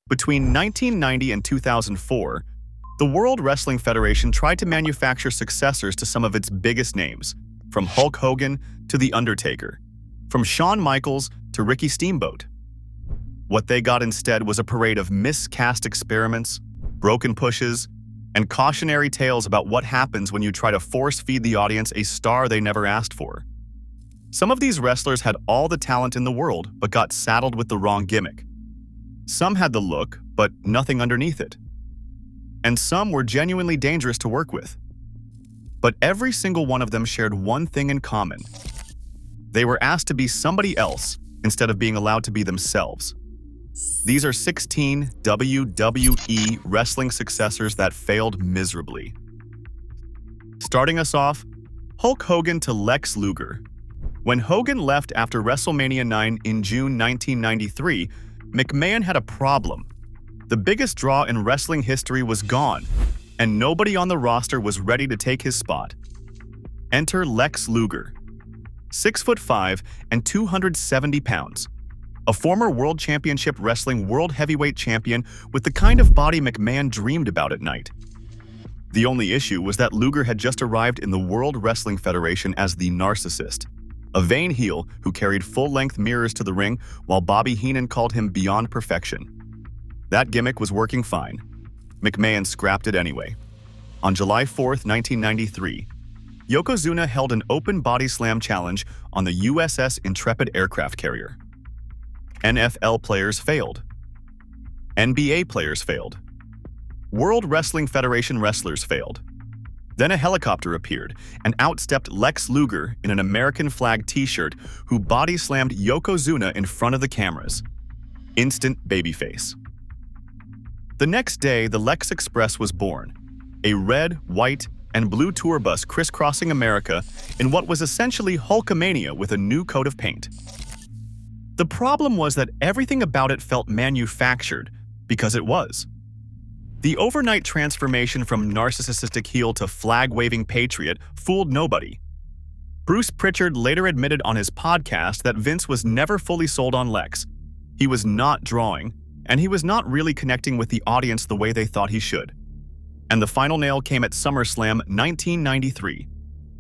Between 1990 and 2004, the World Wrestling Federation tried to manufacture successors to some of its biggest names, from Hulk Hogan to The Undertaker, from Shawn Michaels to Ricky Steamboat. What they got instead was a parade of miscast experiments, broken pushes, and cautionary tales about what happens when you try to force-feed the audience a star they never asked for. Some of these wrestlers had all the talent in the world but got saddled with the wrong gimmick. Some had the look, but nothing underneath it. And some were genuinely dangerous to work with. But every single one of them shared one thing in common. They were asked to be somebody else instead of being allowed to be themselves. These are 16 WWE wrestling successors that failed miserably. Starting us off, Hulk Hogan to Lex Luger. When Hogan left after WrestleMania 9 in June 1993, McMahon had a problem. The biggest draw in wrestling history was gone, and nobody on the roster was ready to take his spot. Enter Lex Luger. 6'5" and 270 pounds. A former World Championship Wrestling World Heavyweight Champion with the kind of body McMahon dreamed about at night. The only issue was that Luger had just arrived in the World Wrestling Federation as the Narcissist, a vain heel who carried full-length mirrors to the ring while Bobby Heenan called him beyond perfection. That gimmick was working fine. McMahon scrapped it anyway. On July 4, 1993, Yokozuna held an open body slam challenge on the USS Intrepid aircraft carrier. NFL players failed. NBA players failed. World Wrestling Federation wrestlers failed. Then a helicopter appeared and outstepped Lex Luger in an American flag t-shirt who body slammed Yokozuna in front of the cameras. Instant babyface. The next day, the Lex Express was born, a red, white, and blue tour bus crisscrossing America in what was essentially Hulkamania with a new coat of paint. The problem was that everything about it felt manufactured, because it was. The overnight transformation from narcissistic heel to flag-waving patriot fooled nobody. Bruce Pritchard later admitted on his podcast that Vince was never fully sold on Lex. He was not drawing, and he was not really connecting with the audience the way they thought he should. And the final nail came at SummerSlam 1993.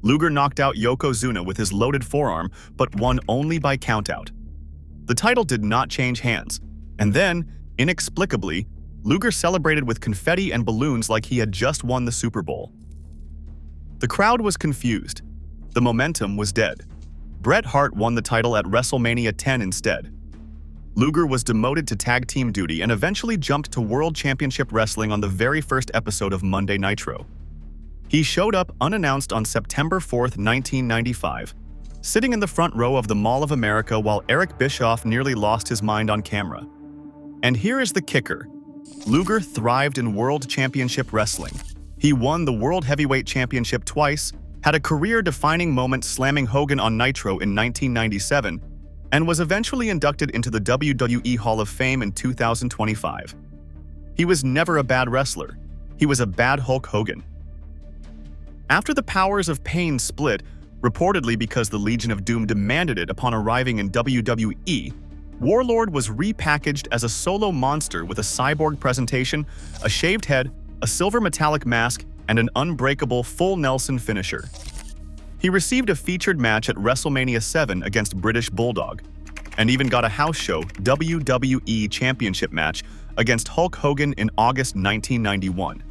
Luger knocked out Yokozuna with his loaded forearm, but won only by countout. The title did not change hands, and then, inexplicably, Luger celebrated with confetti and balloons like he had just won the Super Bowl. The crowd was confused. The momentum was dead. Bret Hart won the title at WrestleMania 10 instead. Luger was demoted to tag team duty and eventually jumped to World Championship Wrestling on the very first episode of Monday Nitro. He showed up unannounced on September 4, 1995, sitting in the front row of the Mall of America while Eric Bischoff nearly lost his mind on camera. And here is the kicker. Luger thrived in World Championship Wrestling. He won the World Heavyweight Championship twice, had a career-defining moment slamming Hogan on Nitro in 1997, and was eventually inducted into the WWE Hall of Fame in 2025. He was never a bad wrestler. He was a bad Hulk Hogan. After the Powers of Pain split, reportedly because the Legion of Doom demanded it upon arriving in WWE, Warlord was repackaged as a solo monster with a cyborg presentation, a shaved head, a silver metallic mask, and an unbreakable full Nelson finisher. He received a featured match at WrestleMania 7 against British Bulldog, and even got a house show WWE Championship match against Hulk Hogan in August 1991.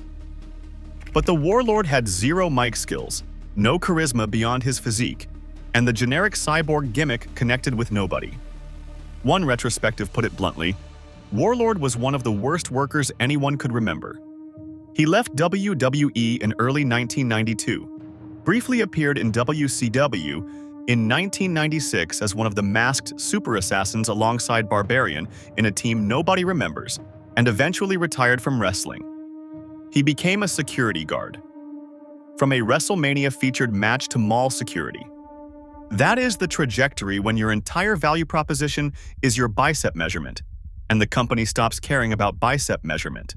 But the Warlord had zero mic skills, no charisma beyond his physique, and the generic cyborg gimmick connected with nobody. One retrospective put it bluntly, Warlord was one of the worst workers anyone could remember. He left WWE in early 1992, briefly appeared in WCW in 1996 as one of the masked super assassins alongside Barbarian in a team nobody remembers, and eventually retired from wrestling. He became a security guard. From a WrestleMania-featured match to mall security. That is the trajectory when your entire value proposition is your bicep measurement, and the company stops caring about bicep measurement.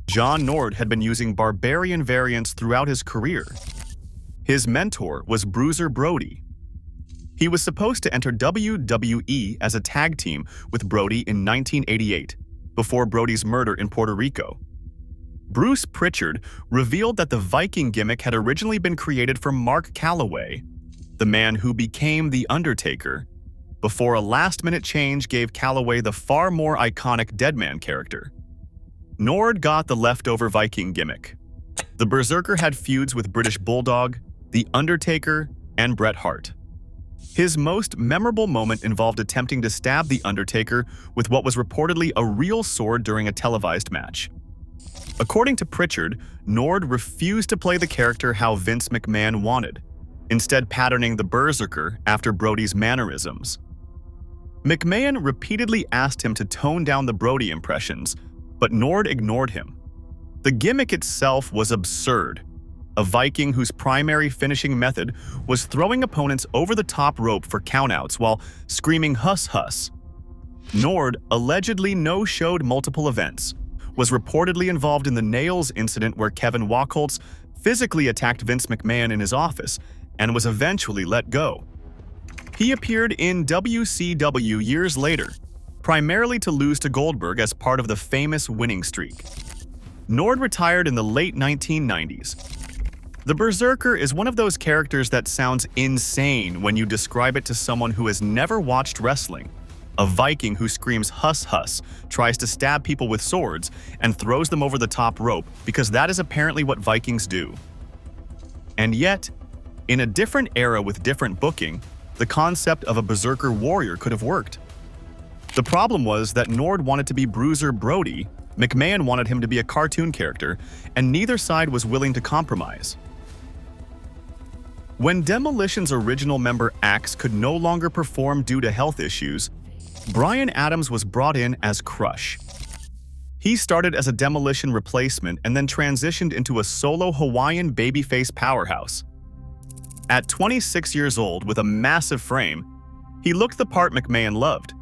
John Nord had been using Barbarian variants throughout his career. His mentor was Bruiser Brody. He was supposed to enter WWE as a tag team with Brody in 1988, before Brody's murder in Puerto Rico. Bruce Pritchard revealed that the Viking gimmick had originally been created for Mark Calloway, the man who became The Undertaker, before a last-minute change gave Calloway the far more iconic Deadman character. Nord got the leftover Viking gimmick. The Berserker had feuds with British Bulldog, The Undertaker, and Bret Hart. His most memorable moment involved attempting to stab The Undertaker with what was reportedly a real sword during a televised match. According to Pritchard, Nord refused to play the character how Vince McMahon wanted, instead patterning the Berserker after Brody's mannerisms. McMahon repeatedly asked him to tone down the Brody impressions, but Nord ignored him. The gimmick itself was absurd. A Viking whose primary finishing method was throwing opponents over the top rope for countouts while screaming "Huss, Huss." Nord allegedly no-showed multiple events, was reportedly involved in the Nails incident where Kevin Wachholtz physically attacked Vince McMahon in his office and was eventually let go. He appeared in WCW years later, primarily to lose to Goldberg as part of the famous winning streak. Nord retired in the late 1990s. The Berserker is one of those characters that sounds insane when you describe it to someone who has never watched wrestling. A Viking who screams "Huss, Huss," tries to stab people with swords, and throws them over the top rope because that is apparently what Vikings do. And yet, in a different era with different booking, the concept of a Berserker warrior could have worked. The problem was that Nord wanted to be Bruiser Brody, McMahon wanted him to be a cartoon character, and neither side was willing to compromise. When Demolition's original member Axe could no longer perform due to health issues, Bryan Adams was brought in as Crush. He started as a Demolition replacement and then transitioned into a solo Hawaiian babyface powerhouse. At 26 years old with a massive frame, he looked the part McMahon loved.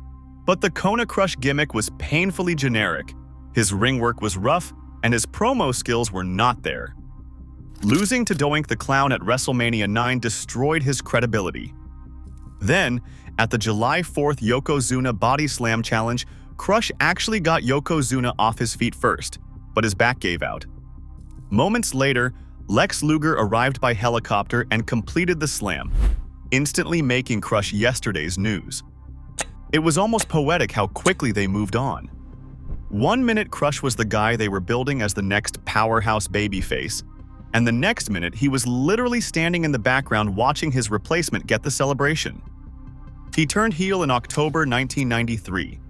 But the Kona Crush gimmick was painfully generic, his ring work was rough, and his promo skills were not there. Losing to Doink the Clown at WrestleMania 9 destroyed his credibility. Then, at the July 4th Yokozuna Body Slam Challenge, Crush actually got Yokozuna off his feet first, but his back gave out. Moments later, Lex Luger arrived by helicopter and completed the slam, instantly making Crush yesterday's news. It was almost poetic how quickly they moved on. 1 minute Crush was the guy they were building as the next powerhouse babyface, and the next minute he was literally standing in the background watching his replacement get the celebration. He turned heel in October 1993,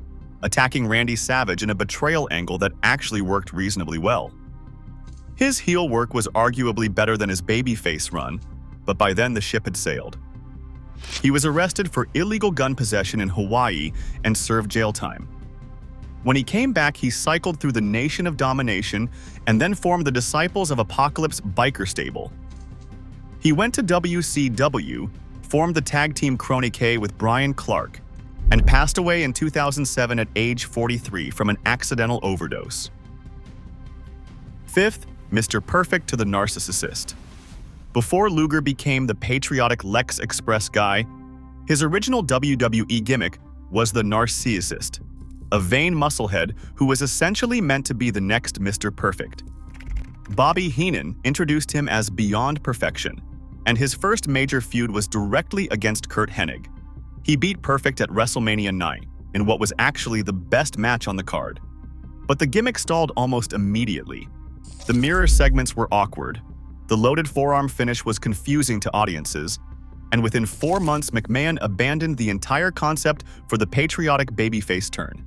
attacking Randy Savage in a betrayal angle that actually worked reasonably well. His heel work was arguably better than his babyface run, but by then the ship had sailed. He was arrested for illegal gun possession in Hawaii and served jail time. When he came back, he cycled through the Nation of Domination and then formed the Disciples of Apocalypse biker stable. He went to WCW, formed the tag team Crony K with Brian Clark, and passed away in 2007 at age 43 from an accidental overdose. Fifth, Mr. Perfect to the Narcissist. Before Luger became the patriotic Lex Express guy, his original WWE gimmick was the Narcissist, a vain musclehead who was essentially meant to be the next Mr. Perfect. Bobby Heenan introduced him as Beyond Perfection, and his first major feud was directly against Curt Hennig. He beat Perfect at WrestleMania 9 in what was actually the best match on the card. But the gimmick stalled almost immediately. The mirror segments were awkward, the loaded forearm finish was confusing to audiences, and within 4 months McMahon abandoned the entire concept for the patriotic babyface turn.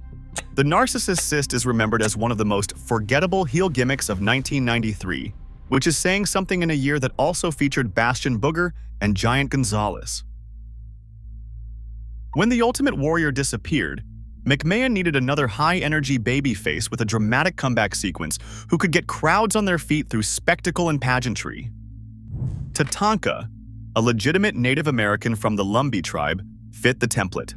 The Narcissist is remembered as one of the most forgettable heel gimmicks of 1993, which is saying something in a year that also featured Bastion Booger and Giant Gonzalez. When the Ultimate Warrior disappeared, McMahon needed another high-energy babyface with a dramatic comeback sequence who could get crowds on their feet through spectacle and pageantry. Tatanka, a legitimate Native American from the Lumbee tribe, fit the template.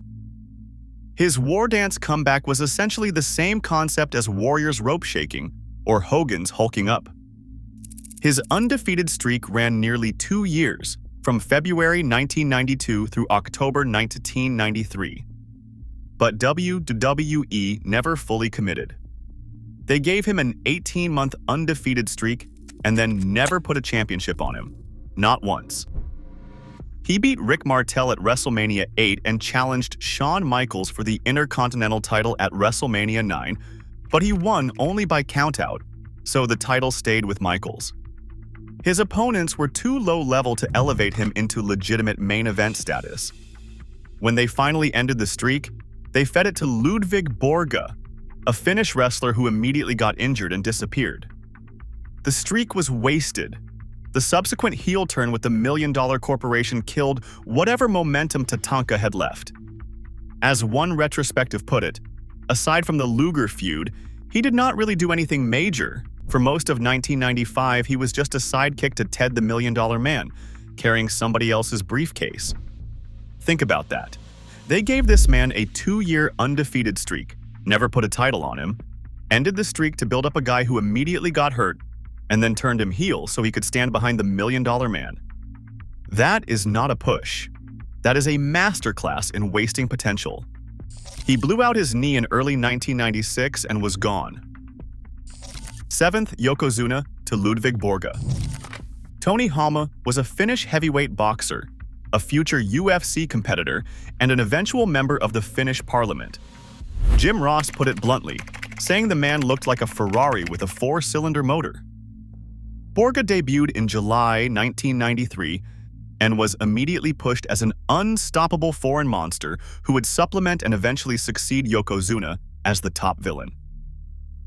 His war dance comeback was essentially the same concept as Warrior's rope shaking or Hogan's hulking up. His undefeated streak ran nearly 2 years, from February 1992 through October 1993. But WWE never fully committed. They gave him an 18-month undefeated streak and then never put a championship on him. Not once. He beat Rick Martel at WrestleMania 8 and challenged Shawn Michaels for the Intercontinental title at WrestleMania 9, but he won only by countout, so the title stayed with Michaels. His opponents were too low-level to elevate him into legitimate main event status. When they finally ended the streak, they fed it to Ludwig Borga, a Finnish wrestler who immediately got injured and disappeared. The streak was wasted. The subsequent heel turn with the $1 Million Corporation killed whatever momentum Tatanka had left. As one retrospective put it, aside from the Luger feud, he did not really do anything major. For most of 1995, he was just a sidekick to Ted the $1 Million Man, carrying somebody else's briefcase. Think about that. They gave this man a 2-year undefeated streak, never put a title on him, ended the streak to build up a guy who immediately got hurt, and then turned him heel so he could stand behind the $1 Million Man. That is not a push. That is a masterclass in wasting potential. He blew out his knee in early 1996 and was gone. 7th, Yokozuna to Ludwig Borga. Tony Halma was a Finnish heavyweight boxer, a future UFC competitor, and an eventual member of the Finnish parliament. Jim Ross put it bluntly, saying the man looked like a Ferrari with a 4-cylinder motor. Borga debuted in July 1993 and was immediately pushed as an unstoppable foreign monster who would supplement and eventually succeed Yokozuna as the top villain.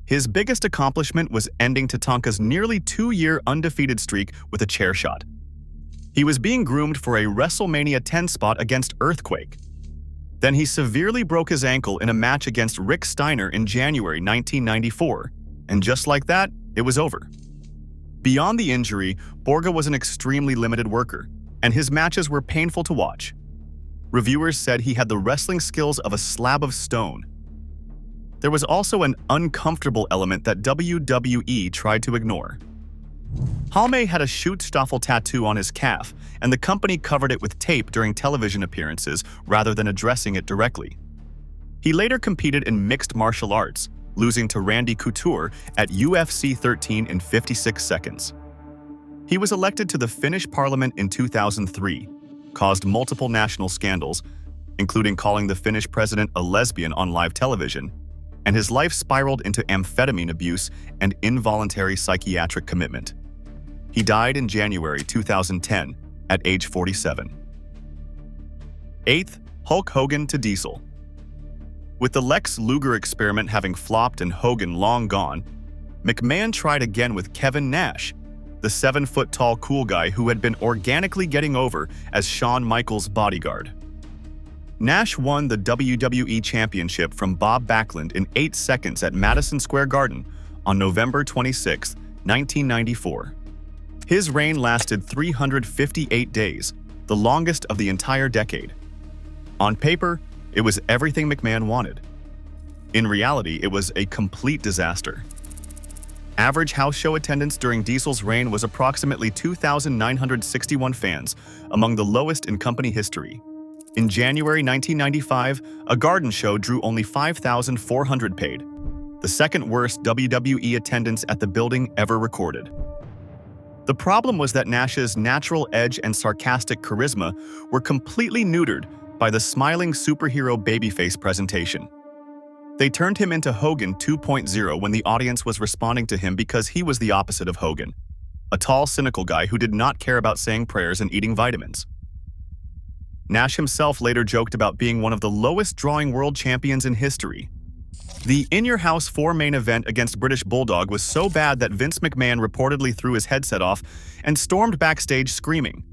His biggest accomplishment was ending Tatanka's nearly 2-year undefeated streak with a chair shot. He was being groomed for a WrestleMania 10 spot against Earthquake. Then he severely broke his ankle in a match against Rick Steiner in January 1994, and just like that, it was over. Beyond the injury, Borga was an extremely limited worker, and his matches were painful to watch. Reviewers said he had the wrestling skills of a slab of stone. There was also an uncomfortable element that WWE tried to ignore. Halme had a Schutzstaffel tattoo on his calf, and the company covered it with tape during television appearances rather than addressing it directly. He later competed in mixed martial arts, losing to Randy Couture at UFC 13 in 56 seconds. He was elected to the Finnish parliament in 2003, caused multiple national scandals, including calling the Finnish president a lesbian on live television, and his life spiraled into amphetamine abuse and involuntary psychiatric commitment. He died in January 2010 at age 47. 8th, Hulk Hogan to Diesel. With the Lex Luger experiment having flopped and Hogan long gone, McMahon tried again with Kevin Nash, the 7-foot-tall cool guy who had been organically getting over as Shawn Michaels' bodyguard. Nash won the WWE Championship from Bob Backlund in 8 seconds at Madison Square Garden on November 26, 1994. His reign lasted 358 days, the longest of the entire decade. On paper, it was everything McMahon wanted. In reality, it was a complete disaster. Average house show attendance during Diesel's reign was approximately 2,961 fans, among the lowest in company history. In January 1995, a garden show drew only 5,400 paid, the second worst WWE attendance at the building ever recorded. The problem was that Nash's natural edge and sarcastic charisma were completely neutered by the smiling superhero babyface presentation. They turned him into Hogan 2.0 when the audience was responding to him because he was the opposite of Hogan, a tall, cynical guy who did not care about saying prayers and eating vitamins. Nash himself later joked about being one of the lowest-drawing world champions in history. The In-Your-House 4 main event against British Bulldog was so bad that Vince McMahon reportedly threw his headset off and stormed backstage screaming.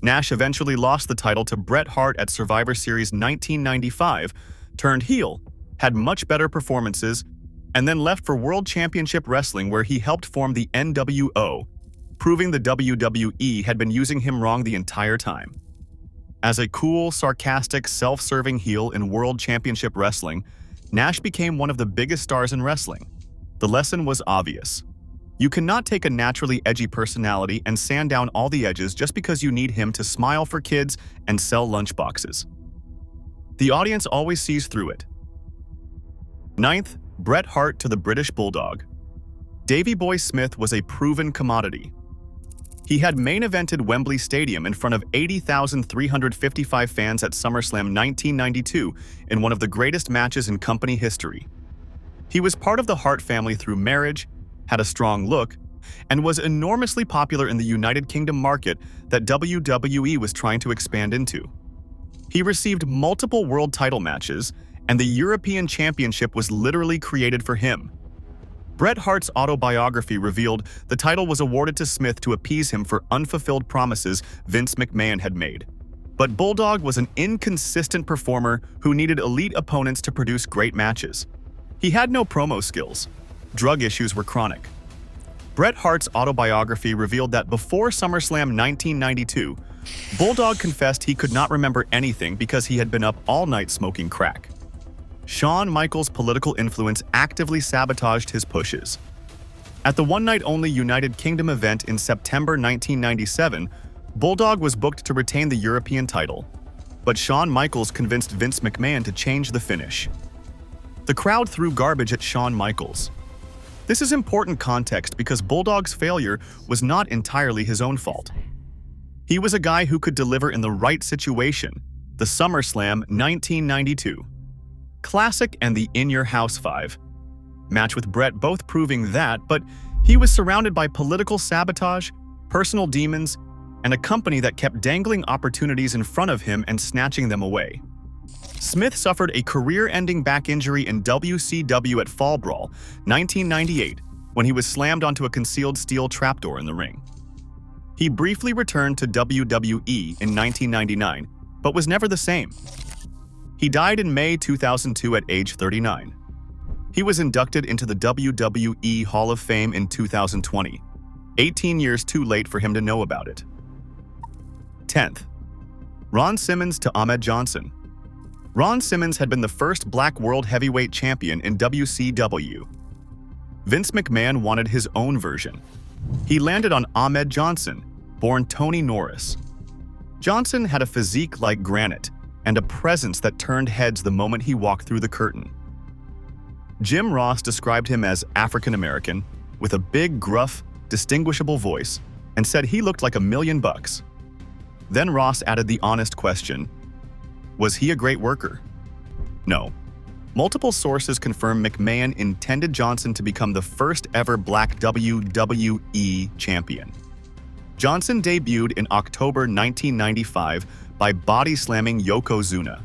Nash eventually lost the title to Bret Hart at Survivor Series 1995, turned heel, had much better performances, and then left for World Championship Wrestling where he helped form the NWO, proving the WWE had been using him wrong the entire time. As a cool, sarcastic, self-serving heel in World Championship Wrestling, Nash became one of the biggest stars in wrestling. The lesson was obvious. You cannot take a naturally edgy personality and sand down all the edges just because you need him to smile for kids and sell lunchboxes. The audience always sees through it. 9th, Bret Hart to the British Bulldog. Davey Boy Smith was a proven commodity. He had main-evented Wembley Stadium in front of 80,355 fans at SummerSlam 1992 in one of the greatest matches in company history. He was part of the Hart family through marriage, had a strong look, and was enormously popular in the United Kingdom market that WWE was trying to expand into. He received multiple world title matches, and the European Championship was literally created for him. Bret Hart's autobiography revealed the title was awarded to Smith to appease him for unfulfilled promises Vince McMahon had made. But Bulldog was an inconsistent performer who needed elite opponents to produce great matches. He had no promo skills. Drug issues were chronic. Bret Hart's autobiography revealed that before SummerSlam 1992, Bulldog confessed he could not remember anything because he had been up all night smoking crack. Shawn Michaels' political influence actively sabotaged his pushes. At the one-night-only United Kingdom event in September 1997, Bulldog was booked to retain the European title, but Shawn Michaels convinced Vince McMahon to change the finish. The crowd threw garbage at Shawn Michaels. This is important context because Bulldog's failure was not entirely his own fault. He was a guy who could deliver in the right situation, the SummerSlam 1992. Classic and the In Your House 5 match with Bret both proving that, but he was surrounded by political sabotage, personal demons, and a company that kept dangling opportunities in front of him and snatching them away. Smith suffered a career-ending back injury in WCW at Fall Brawl 1998 when he was slammed onto a concealed steel trapdoor in the ring. He briefly returned to WWE in 1999, but was never the same. He died in May 2002 at age 39. He was inducted into the WWE Hall of Fame in 2020, 18 years too late for him to know about it. 10th. Ron Simmons to Ahmed Johnson. Ron Simmons had been the first Black World Heavyweight Champion in WCW. Vince McMahon wanted his own version. He landed on Ahmed Johnson, born Tony Norris. Johnson had a physique like granite and a presence that turned heads the moment he walked through the curtain. Jim Ross described him as African-American, with a big, gruff, distinguishable voice, and said he looked like $1 million. Then Ross added the honest question, was he a great worker? No. Multiple sources confirm McMahon intended Johnson to become the first ever Black WWE champion. Johnson debuted in October 1995 by body-slamming Yokozuna.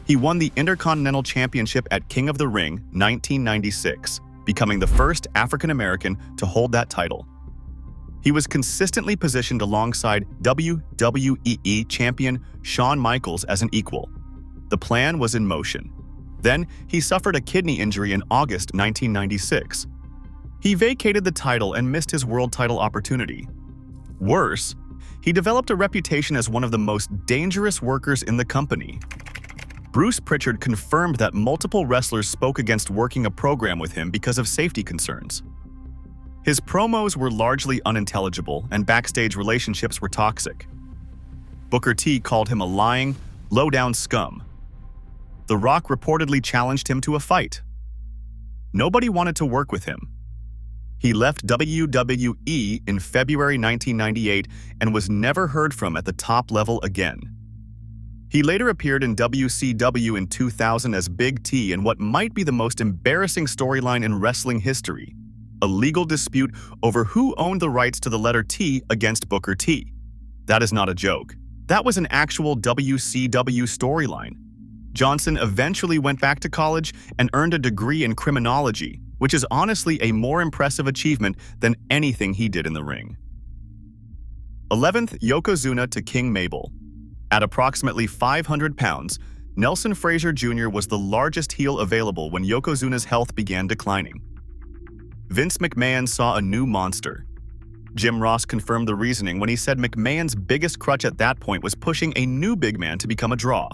He won the Intercontinental Championship at King of the Ring 1996, becoming the first African-American to hold that title. He was consistently positioned alongside WWE champion Shawn Michaels as an equal. The plan was in motion. Then, he suffered a kidney injury in August 1996. He vacated the title and missed his world title opportunity. Worse, he developed a reputation as one of the most dangerous workers in the company. Bruce Pritchard confirmed that multiple wrestlers spoke against working a program with him because of safety concerns. His promos were largely unintelligible and backstage relationships were toxic. Booker T called him a lying, low-down scum. The Rock reportedly challenged him to a fight. Nobody wanted to work with him. He left WWE in February 1998 and was never heard from at the top level again. He later appeared in WCW in 2000 as Big T in what might be the most embarrassing storyline in wrestling history, a legal dispute over who owned the rights to the letter T against Booker T. That is not a joke. That was an actual WCW storyline. Johnson eventually went back to college and earned a degree in criminology, which is honestly a more impressive achievement than anything he did in the ring. 11th, Yokozuna to King Mabel. At approximately 500 pounds, Nelson Frazier Jr. was the largest heel available when Yokozuna's health began declining. Vince McMahon saw a new monster. Jim Ross confirmed the reasoning when he said McMahon's biggest crutch at that point was pushing a new big man to become a draw.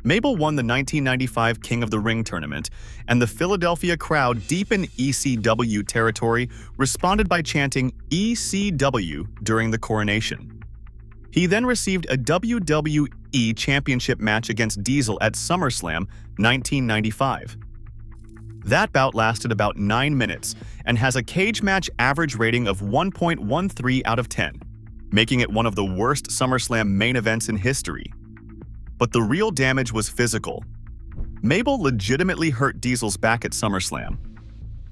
Mabel won the 1995 King of the Ring tournament, and the Philadelphia crowd deep in ECW territory responded by chanting ECW during the coronation. He then received a WWE Championship match against Diesel at SummerSlam 1995. That bout lasted about 9 minutes and has a cage match average rating of 1.13 out of 10, making it one of the worst SummerSlam main events in history. But the real damage was physical. Mabel legitimately hurt Diesel's back at SummerSlam.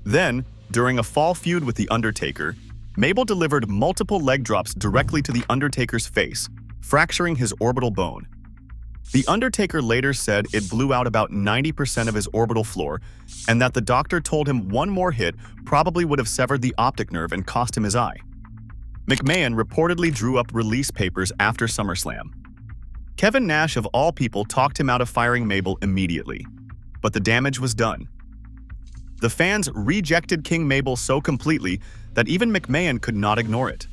Then, during a fall feud with The Undertaker, Mabel delivered multiple leg drops directly to The Undertaker's face, fracturing his orbital bone. The Undertaker later said it blew out about 90% of his orbital floor, and that the doctor told him one more hit probably would have severed the optic nerve and cost him his eye. McMahon reportedly drew up release papers after SummerSlam. Kevin Nash, of all people, talked him out of firing Mabel immediately, but the damage was done. The fans rejected King Mabel so completely that even McMahon could not ignore it.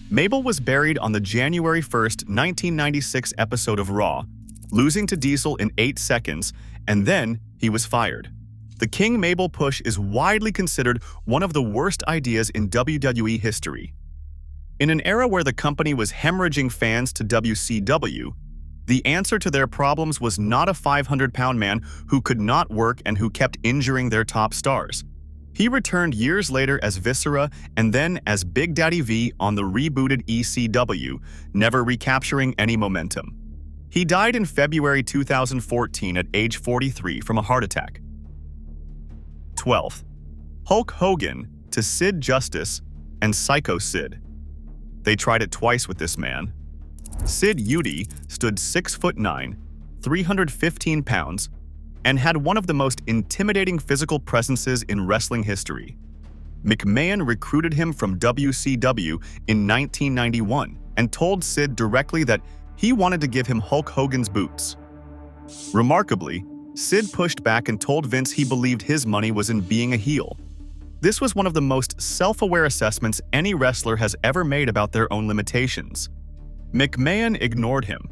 Mabel was buried on the January 1st, 1996 episode of Raw, losing to Diesel in 8 seconds, and then he was fired. The King Mabel push is widely considered one of the worst ideas in WWE history. In an era where the company was hemorrhaging fans to WCW, the answer to their problems was not a 500-pound man who could not work and who kept injuring their top stars. He returned years later as Viscera and then as Big Daddy V on the rebooted ECW, never recapturing any momentum. He died in February 2014 at age 43 from a heart attack. 12th. Hulk Hogan to Sid Justice and Psycho Sid. They tried it twice with this man. Sid Udy stood 6'9", 315 pounds, and had one of the most intimidating physical presences in wrestling history. McMahon recruited him from WCW in 1991 and told Sid directly that he wanted to give him Hulk Hogan's boots. Remarkably, Sid pushed back and told Vince he believed his money was in being a heel. This was one of the most self-aware assessments any wrestler has ever made about their own limitations. McMahon ignored him.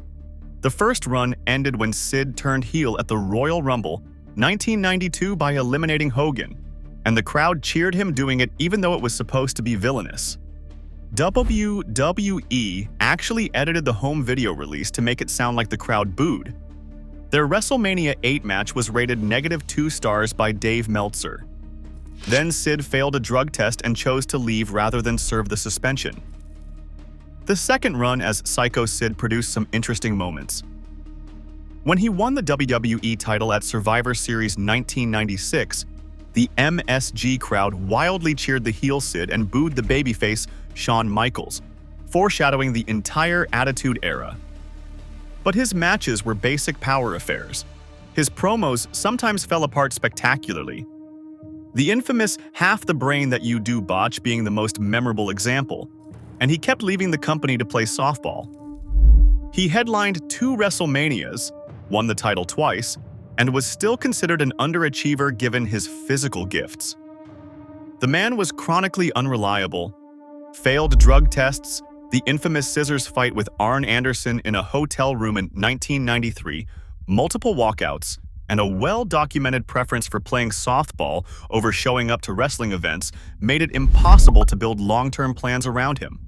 The first run ended when Sid turned heel at the Royal Rumble 1992 by eliminating Hogan, and the crowd cheered him doing it even though it was supposed to be villainous. WWE actually edited the home video release to make it sound like the crowd booed. Their WrestleMania 8 match was rated -2 stars by Dave Meltzer. Then Sid failed a drug test and chose to leave rather than serve the suspension. The second run as Psycho Sid produced some interesting moments. When he won the WWE title at Survivor Series 1996, the MSG crowd wildly cheered the heel Sid and booed the babyface Shawn Michaels, foreshadowing the entire Attitude Era. But his matches were basic power affairs. His promos sometimes fell apart spectacularly. The infamous half the brain that you do botch being the most memorable example, and he kept leaving the company to play softball. He headlined 2 WrestleManias, won the title twice, and was still considered an underachiever given his physical gifts. The man was chronically unreliable, failed drug tests, the infamous scissors fight with Arn Anderson in a hotel room in 1993, multiple walkouts, and a well-documented preference for playing softball over showing up to wrestling events made it impossible to build long-term plans around him.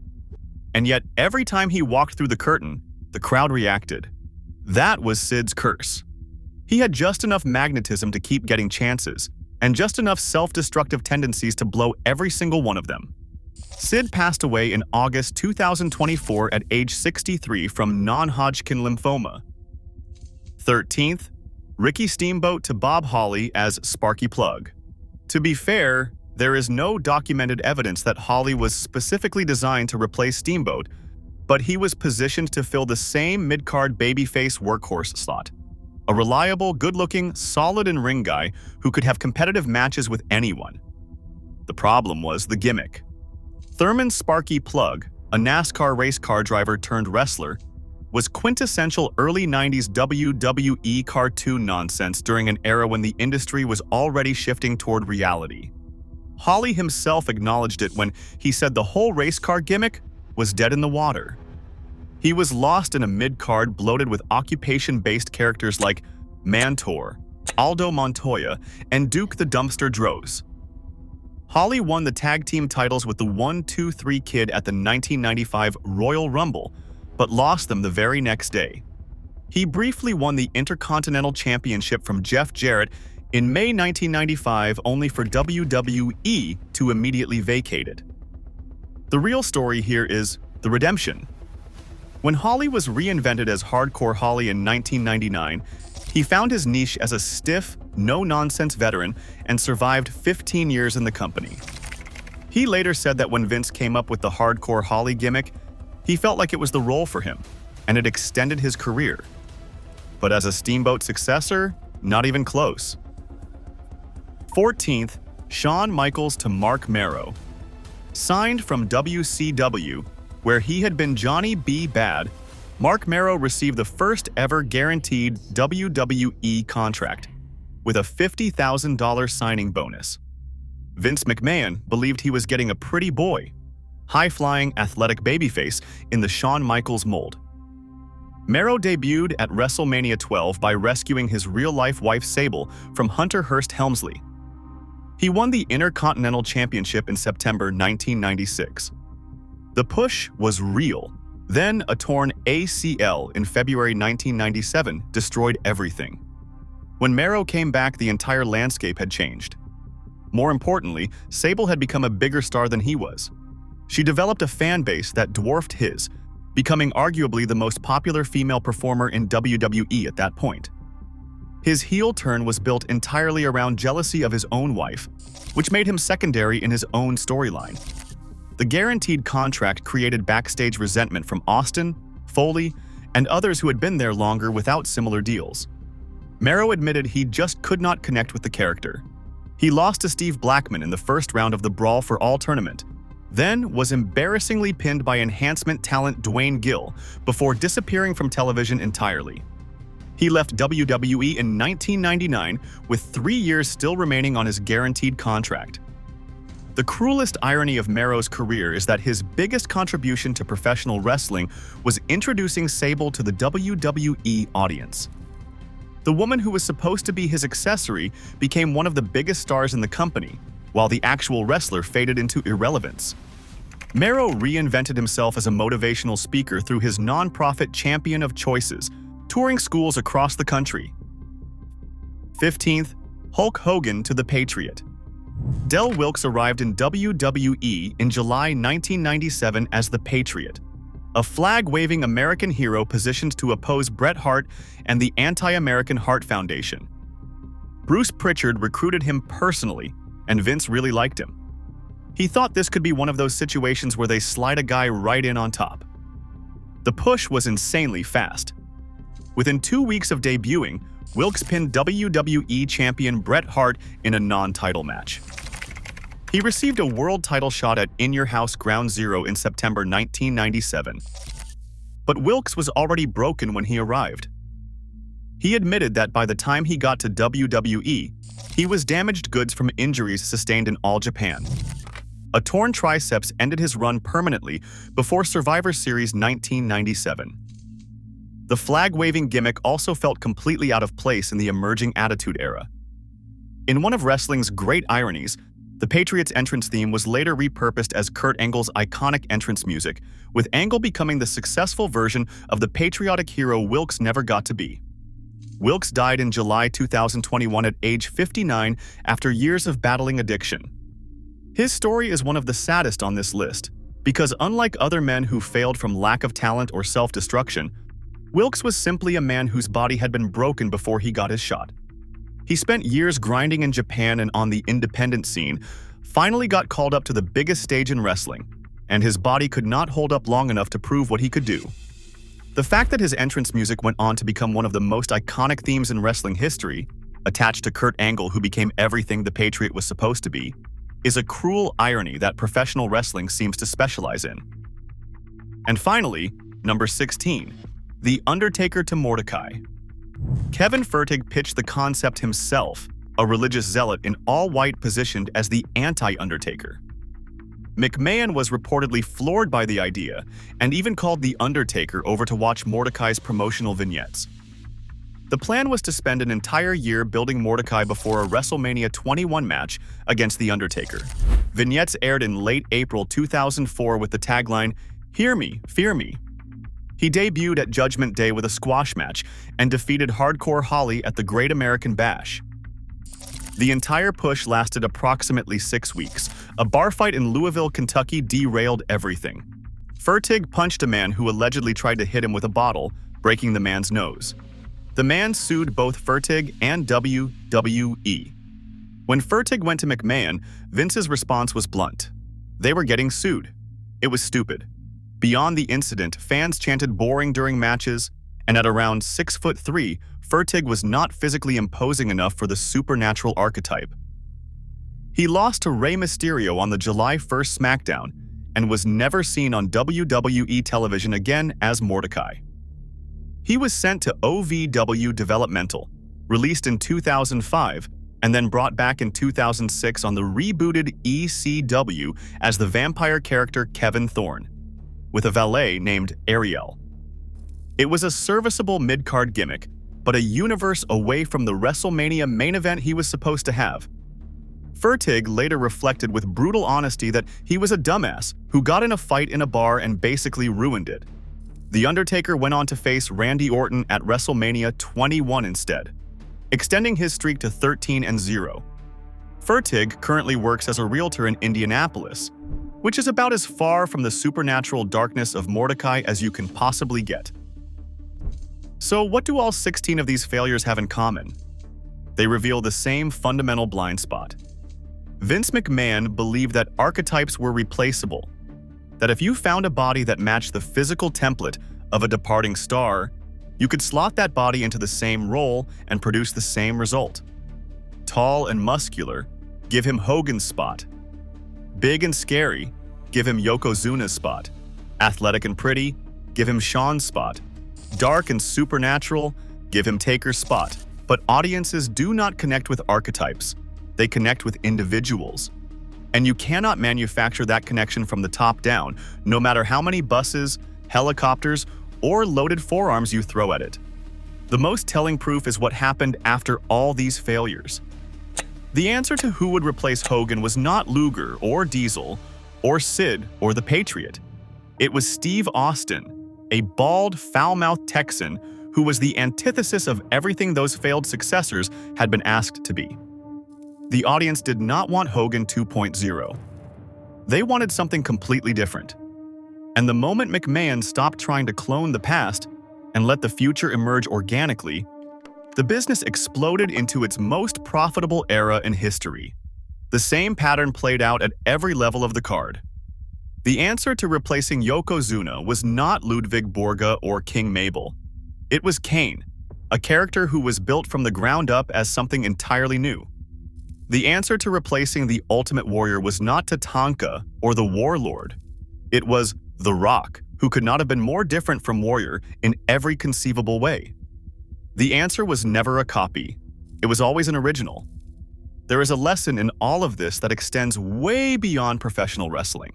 And yet, every time he walked through the curtain, the crowd reacted. That was Sid's curse. He had just enough magnetism to keep getting chances, and just enough self-destructive tendencies to blow every single one of them. Sid passed away in August 2024 at age 63 from non-Hodgkin lymphoma. 13th, Ricky Steamboat to Bob Holly as Sparky Plug. To be fair, there is no documented evidence that Holly was specifically designed to replace Steamboat, but he was positioned to fill the same mid-card babyface workhorse slot. A reliable, good-looking, solid in-ring guy who could have competitive matches with anyone. The problem was the gimmick. Thurman Sparky Plug, a NASCAR race car driver turned wrestler, was quintessential early 90s WWE cartoon nonsense during an era when the industry was already shifting toward reality. Holly himself acknowledged it when he said the whole race car gimmick was dead in the water. He was lost in a mid-card bloated with occupation-based characters like Mantor, Aldo Montoya, and Duke the Dumpster Droz. Holly won the tag team titles with the 1-2-3 Kid at the 1995 Royal Rumble, but lost them the very next day. He briefly won the Intercontinental Championship from Jeff Jarrett in May 1995, only for WWE to immediately vacate it. The real story here is the redemption. When Holly was reinvented as Hardcore Holly in 1999, he found his niche as a stiff, no-nonsense veteran and survived 15 years in the company. He later said that when Vince came up with the Hardcore Holly gimmick, he felt like it was the role for him, and it extended his career. But as a Steamboat successor, not even close. 14th, Shawn Michaels to Marc Mero. Signed from WCW, where he had been Johnny B. Bad, Marc Mero received the first ever guaranteed WWE contract, with a $50,000 signing bonus. Vince McMahon believed he was getting a pretty boy, high-flying, athletic babyface in the Shawn Michaels mold. Mero debuted at WrestleMania 12 by rescuing his real-life wife Sable from Hunter Hearst Helmsley. He won the Intercontinental Championship in September 1996. The push was real. Then a torn ACL in February 1997 destroyed everything. When Mero came back, the entire landscape had changed. More importantly, Sable had become a bigger star than he was. She developed a fan base that dwarfed his, becoming arguably the most popular female performer in WWE at that point. His heel turn was built entirely around jealousy of his own wife, which made him secondary in his own storyline. The guaranteed contract created backstage resentment from Austin, Foley, and others who had been there longer without similar deals. Mero admitted he just could not connect with the character. He lost to Steve Blackman in the first round of the Brawl for All tournament, then was embarrassingly pinned by enhancement talent Dwayne Gill before disappearing from television entirely. He left WWE in 1999 with 3 years still remaining on his guaranteed contract. The cruelest irony of Mero's career is that his biggest contribution to professional wrestling was introducing Sable to the WWE audience. The woman who was supposed to be his accessory became one of the biggest stars in the company, while the actual wrestler faded into irrelevance. Mero reinvented himself as a motivational speaker through his non-profit Champion of Choices, touring schools across the country. 15th, Hulk Hogan to the Patriot. Del Wilkes arrived in WWE in July 1997 as the Patriot, a flag-waving American hero positioned to oppose Bret Hart and the Anti-American Heart Foundation. Bruce Pritchard recruited him personally, and Vince really liked him. He thought this could be one of those situations where they slide a guy right in on top. The push was insanely fast. Within 2 weeks of debuting, Wilkes pinned WWE champion Bret Hart in a non-title match. He received a world title shot at In Your House Ground Zero in September 1997. But Wilkes was already broken when he arrived. He admitted that by the time he got to WWE, he was damaged goods from injuries sustained in All Japan. A torn triceps ended his run permanently before Survivor Series 1997. The flag-waving gimmick also felt completely out of place in the emerging Attitude Era. In one of wrestling's great ironies, the Patriot's entrance theme was later repurposed as Kurt Angle's iconic entrance music, with Angle becoming the successful version of the patriotic hero Wilkes never got to be. Wilkes died in July 2021 at age 59 after years of battling addiction. His story is one of the saddest on this list, because unlike other men who failed from lack of talent or self-destruction, Wilkes was simply a man whose body had been broken before he got his shot. He spent years grinding in Japan and on the independent scene, finally got called up to the biggest stage in wrestling, and his body could not hold up long enough to prove what he could do. The fact that his entrance music went on to become one of the most iconic themes in wrestling history, attached to Kurt Angle, who became everything the Patriot was supposed to be, is a cruel irony that professional wrestling seems to specialize in. And finally, number 16. The Undertaker to Mordecai. Kevin Fertig pitched the concept himself, a religious zealot in all-white positioned as the anti-Undertaker. McMahon was reportedly floored by the idea and even called the Undertaker over to watch Mordecai's promotional vignettes. The plan was to spend an entire year building Mordecai before a WrestleMania 21 match against the Undertaker. Vignettes aired in late April 2004 with the tagline, "Hear me, fear me." He debuted at Judgment Day with a squash match and defeated Hardcore Holly at the Great American Bash. The entire push lasted approximately 6 weeks. A bar fight in Louisville, Kentucky derailed everything. Fertig punched a man who allegedly tried to hit him with a bottle, breaking the man's nose. The man sued both Fertig and WWE. When Fertig went to McMahon, Vince's response was blunt. They were getting sued. It was stupid. Beyond the incident, fans chanted boring during matches, and at around 6'3", Fertig was not physically imposing enough for the supernatural archetype. He lost to Rey Mysterio on the July 1st SmackDown and was never seen on WWE television again as Mordecai. He was sent to OVW Developmental, released in 2005, and then brought back in 2006 on the rebooted ECW as the vampire character Kevin Thorne, with a valet named Ariel. It was a serviceable mid-card gimmick, but a universe away from the WrestleMania main event he was supposed to have. Fertig later reflected with brutal honesty that he was a dumbass who got in a fight in a bar and basically ruined it. The Undertaker went on to face Randy Orton at WrestleMania 21 instead, extending his streak to 13-0. Fertig currently works as a realtor in Indianapolis, which is about as far from the supernatural darkness of Mordecai as you can possibly get. So what do all 16 of these failures have in common? They reveal the same fundamental blind spot. Vince McMahon believed that archetypes were replaceable, that if you found a body that matched the physical template of a departing star, you could slot that body into the same role and produce the same result. Tall and muscular, give him Hogan's spot. Big and scary, give him Yokozuna's spot. Athletic and pretty, give him Shawn's spot. Dark and supernatural, give him Taker's spot. But audiences do not connect with archetypes. They connect with individuals. And you cannot manufacture that connection from the top down, no matter how many buses, helicopters, or loaded forearms you throw at it. The most telling proof is what happened after all these failures. The answer to who would replace Hogan was not Luger or Diesel or Sid or the Patriot. It was Steve Austin, a bald, foul-mouthed Texan who was the antithesis of everything those failed successors had been asked to be. The audience did not want Hogan 2.0. They wanted something completely different. And the moment McMahon stopped trying to clone the past and let the future emerge organically, the business exploded into its most profitable era in history. The same pattern played out at every level of the card. The answer to replacing Yokozuna was not Ludwig Borga or King Mabel. It was Kane, a character who was built from the ground up as something entirely new. The answer to replacing the Ultimate Warrior was not Tatanka or the Warlord. It was The Rock, who could not have been more different from Warrior in every conceivable way. The answer was never a copy. It was always an original. There is a lesson in all of this that extends way beyond professional wrestling.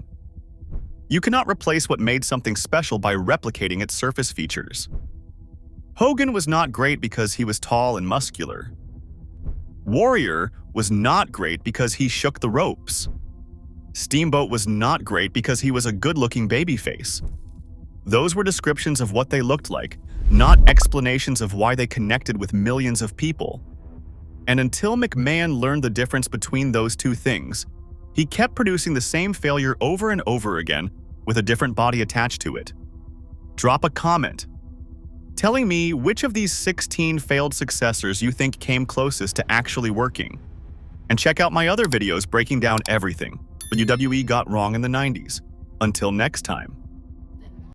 You cannot replace what made something special by replicating its surface features. Hogan was not great because he was tall and muscular. Warrior was not great because he shook the ropes. Steamboat was not great because he was a good-looking babyface. Those were descriptions of what they looked like, not explanations of why they connected with millions of people. And until McMahon learned the difference between those two things, he kept producing the same failure over and over again with a different body attached to it. Drop a comment telling me which of these 16 failed successors you think came closest to actually working. And check out my other videos breaking down everything WWE got wrong in the 90s. Until next time.